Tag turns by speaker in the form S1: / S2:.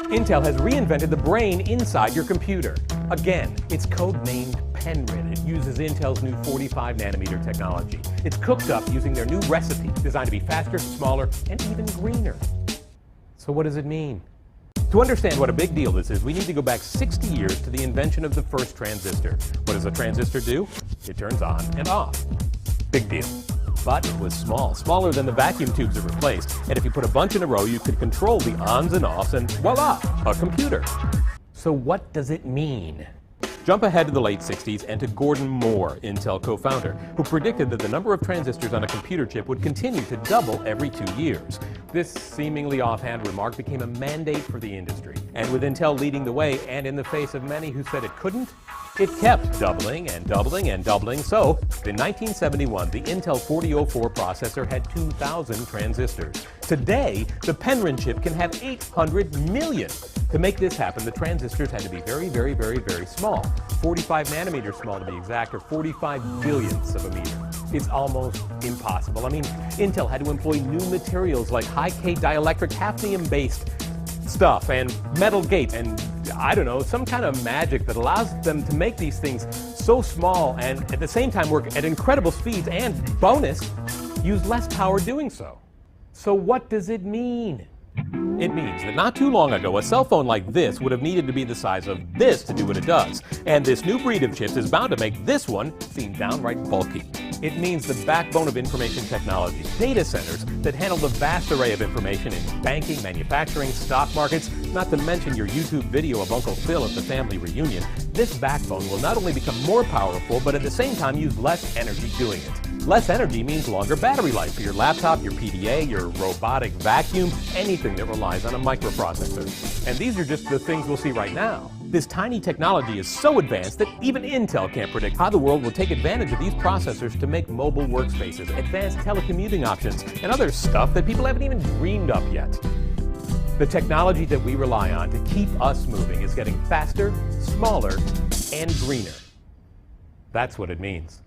S1: Intel has reinvented the brain inside your computer. Again, it's codenamed Penryn. It uses Intel's new 45nm technology. It's cooked up using their new recipe, designed to be faster, smaller, and even greener. So what does it mean? To understand what a big deal this is, we need to go back 60 years to the invention of the first transistor. What does a transistor do? It turns on and off. Big deal. But it was small, smaller than the vacuum tubes it replaced. And if you put a bunch in a row, you could control the ons and offs, and voila, a computer. So what does it mean? Jump ahead to the late 60s and to Gordon Moore, Intel co-founder, who predicted that the number of transistors on a computer chip would continue to double every 2 years. This seemingly offhand remark became a mandate for the industry. And with Intel leading the way, and in the face of many who said it couldn't, it kept doubling and doubling and doubling. So, in 1971, the Intel 4004 processor had 2,000 transistors. Today, the Penryn chip can have 800 million. To make this happen, the transistors had to be very, very, very, very small. 45 nanometers small to be exact, or 45 billionths of a meter. It's almost impossible. I mean, Intel had to employ new materials like high-K dielectric hafnium-based stuff and metal gates and, I don't know, some kind of magic that allows them to make these things so small and at the same time work at incredible speeds and, bonus, use less power doing so. So what does it mean? It means that not too long ago, a cell phone like this would have needed to be the size of this to do what it does. And this new breed of chips is bound to make this one seem downright bulky. It means the backbone of information technology, data centers that handle the vast array of information in banking, manufacturing, stock markets, not to mention your YouTube video of Uncle Phil at the family reunion. This backbone will not only become more powerful, but at the same time use less energy doing it. Less energy means longer battery life for your laptop, your PDA, your robotic vacuum, anything that relies on a microprocessor. And these are just the things we'll see right now. This tiny technology is so advanced that even Intel can't predict how the world will take advantage of these processors to make mobile workspaces, advanced telecommuting options, and other stuff that people haven't even dreamed up yet. The technology that we rely on to keep us moving is getting faster, smaller, and greener. That's what it means.